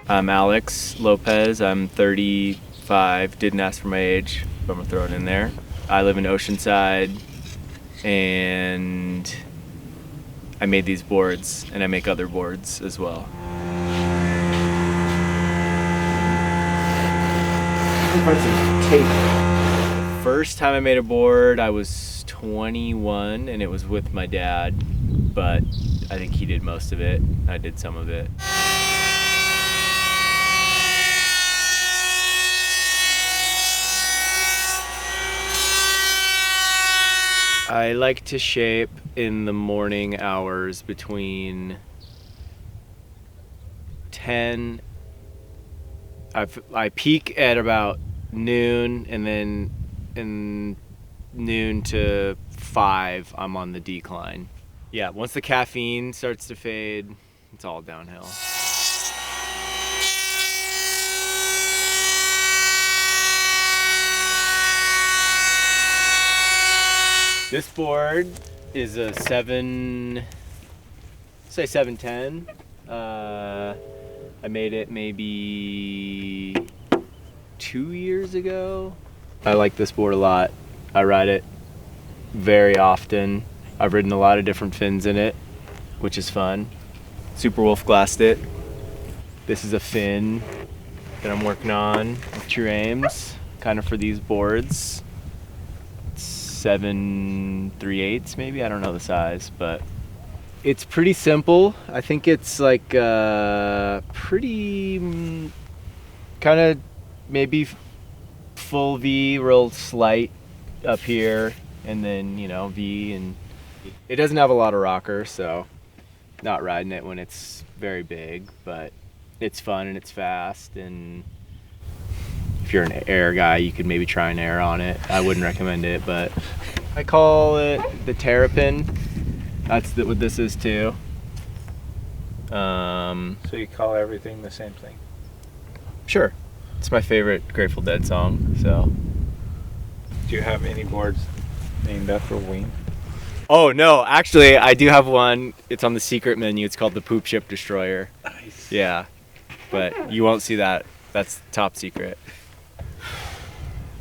I'm Alex Lopez. I'm 35. Didn't ask for my age, but I'm gonna throw it in there. I live in Oceanside, and I made these boards, and I make other boards as well. First time I made a board, I was 21, and it was with my dad, but I think he did most of it. I did some of it. I like to shape in the morning hours between 10. I peak at about noon, and then in noon to 5, I'm on the decline. Yeah, once the caffeine starts to fade, it's all downhill. This board is a 710. I made it maybe 2 years ago. I like this board a lot. I ride it very often. I've ridden a lot of different fins in it, which is fun. Super Wolf glassed it. This is a fin that I'm working on with True Aims, kind of for these boards. 7/3/8 maybe, I don't know the size, but it's pretty simple. I think it's like pretty kind of maybe full V, real slight up here, and then V, and it doesn't have a lot of rocker, so not riding it when it's very big, but it's fun and it's fast. And if you're an air guy, you could maybe try an air on it. I wouldn't recommend it, but I call it the Terrapin. That's what this is too. So you call everything the same thing? Sure. It's my favorite Grateful Dead song, so. Do you have any boards named after Ween? Oh no, actually I do have one. It's on the secret menu. It's called the Poop Ship Destroyer. Nice. Yeah, but you won't see that. That's top secret.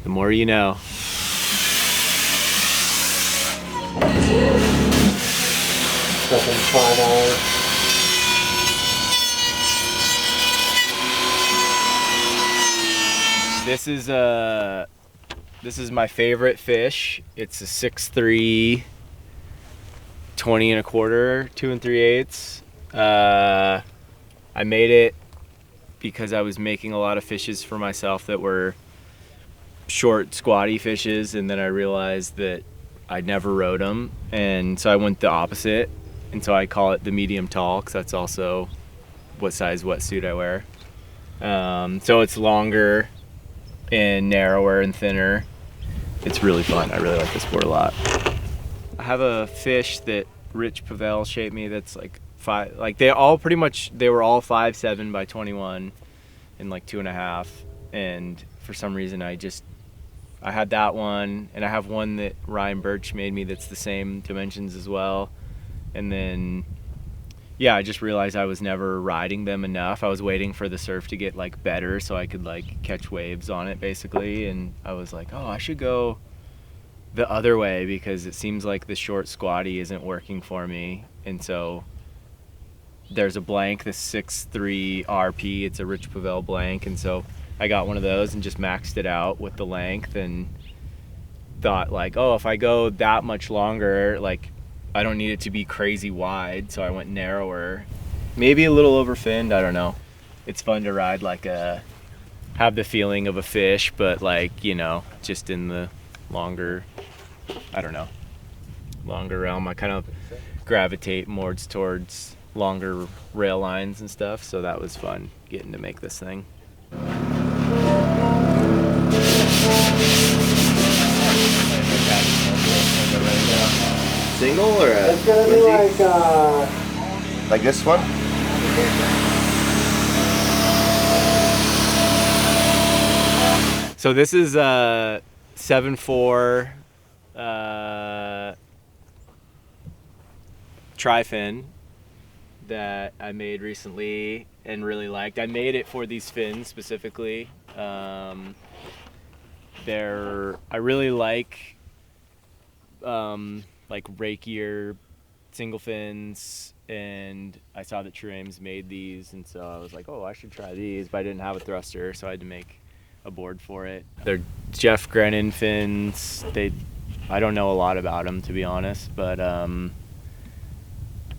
The more you know. This is my favorite fish. It's a 6'3", 20 1/4, 2 3/8. I made it because I was making a lot of fishes for myself that were short, squatty fishes, and then I realized that I never rode them, and so I went the opposite, and so I call it the medium tall, because that's also what size wetsuit I wear. So it's longer and narrower and thinner. It's really fun. I really like this board a lot. I have a fish that Rich Pavel shaped me that's like 5, like they were all 5'7" by 21 and like 2.5, and for some reason I had that one, and I have one that Ryan Birch made me that's the same dimensions as well. And then yeah, I just realized I was never riding them enough. I was waiting for the surf to get like better so I could like catch waves on it basically, and I was like, oh, I should go the other way because it seems like the short squatty isn't working for me. And so there's a blank, the 6'3" RP, it's a Rich Pavel blank, and so I got one of those and just maxed it out with the length, and thought like, oh, if I go that much longer, like I don't need it to be crazy wide, so I went narrower. Maybe a little overfinned, I don't know. It's fun to ride like have the feeling of a fish, but like, just in the longer, I don't know, longer realm. I kind of gravitate more towards longer rail lines and stuff, so that was fun getting to make this thing. Single or a It's gonna be like this one? So this is a 7/4 tri-fin that I made recently and really liked. I made it for these fins specifically. I really like rakier single fins, and I saw that True Aim's made these, and so I was like, oh, I should try these, but I didn't have a thruster, so I had to make a board for it. They're Jeff Grennan fins. I don't know a lot about them, to be honest, but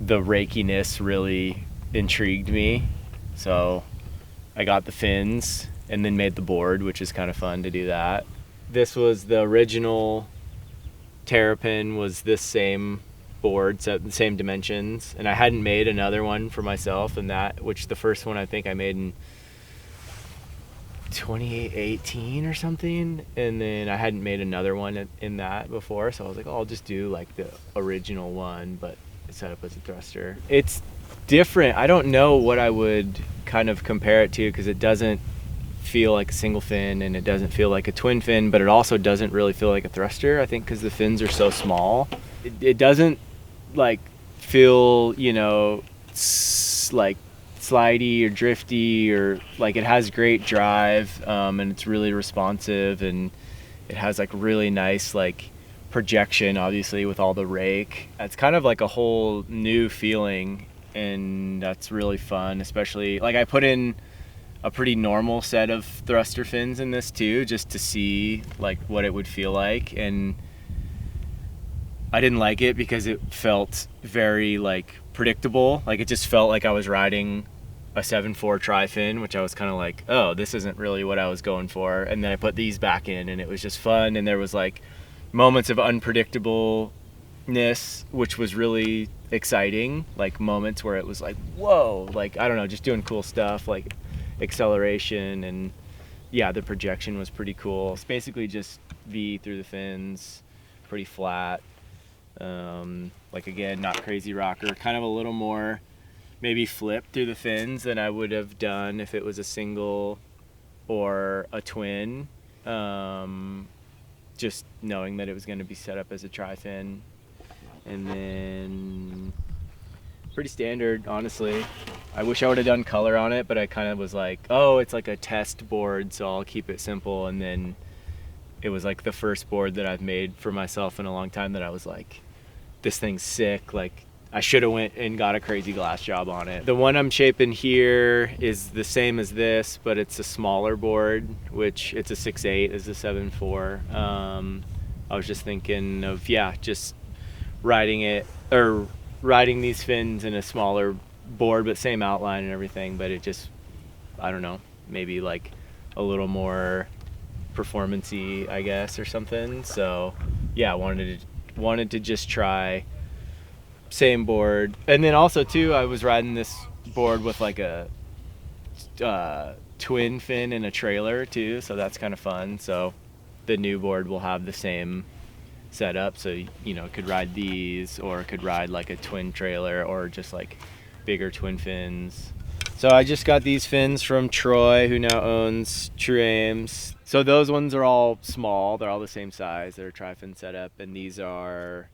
the rakiness really intrigued me, so I got the fins and then made the board, which is kind of fun to do that. This was the original Terrapin, was this same board, so the same dimensions, and I hadn't made another one for myself, and which the first one I think I made in 2018 or something, and then I hadn't made another one in that before, so I was like, oh, I'll just do like the original one, but it's set up as a thruster. It's different. I don't know what I would kind of compare it to, because it doesn't feel like a single fin and it doesn't feel like a twin fin, but it also doesn't really feel like a thruster, I think, because the fins are so small. It doesn't like feel, you know, like slidey or drifty, or like, it has great drive, and it's really responsive, and it has like really nice like projection, obviously, with all the rake. It's kind of like a whole new feeling, and that's really fun. Especially like, I put in a pretty normal set of thruster fins in this too, just to see like what it would feel like, and I didn't like it because it felt very like predictable. Like, it just felt like I was riding a 7.4 tri-fin, which I was kind of like, oh, this isn't really what I was going for. And then I put these back in, and it was just fun, and there was like moments of unpredictableness, which was really exciting, like moments where it was like, whoa, like, I don't know, just doing cool stuff, like acceleration, and yeah, the projection was pretty cool. It's basically just V through the fins, pretty flat. Like, again, not crazy rocker, kind of a little more maybe flip through the fins than I would have done if it was a single or a twin, just knowing that it was going to be set up as a tri-fin. And then pretty standard, honestly. I wish I would have done color on it, but I kind of was like, oh, it's like a test board, so I'll keep it simple. And then it was like the first board that I've made for myself in a long time that I was like, this thing's sick. Like, I should have went and got a crazy glass job on it. The one I'm shaping here is the same as this, but it's a smaller board, which it's a 6.8 as a 7.4. I was just thinking of, yeah, just riding these fins in a smaller board, but same outline and everything, but it just, I don't know, maybe like a little more performance-y, I guess, or something. So yeah, wanted to just try same board. And then also too, I was riding this board with like a twin fin and a trailer too, so that's kind of fun. So the new board will have the same setup, so you know, could ride these, or could ride like a twin trailer, or just like bigger twin fins. So I just got these fins from Troy, who now owns True Aims. So those ones are all small, they're all the same size, they're a tri-fin setup, and these are,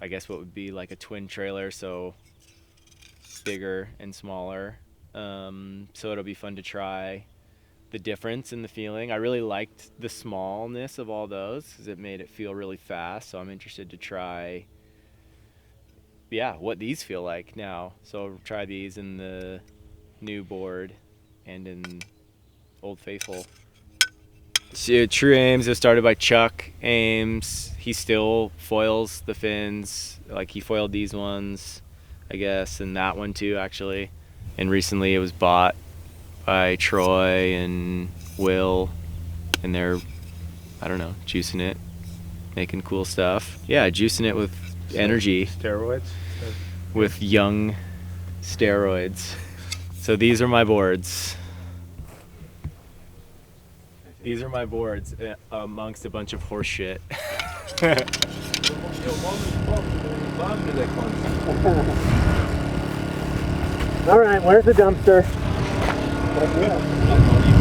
I guess, what would be like a twin trailer, so bigger and smaller. So it'll be fun to try the difference in the feeling. I really liked the smallness of all those because it made it feel really fast, so I'm interested to try, yeah, what these feel like now. So I'll try these in the new board and in Old Faithful. So, True Aims was started by Chuck Ames. He still foils the fins, like he foiled these ones, I guess, and that one too, actually. And recently it was bought by Troy and Will, and they're, I don't know, juicing it, making cool stuff. Yeah, juicing it with energy. Steroids? With young steroids. So these are my boards. These are my boards amongst a bunch of horse shit. All right, where's the dumpster? Yeah.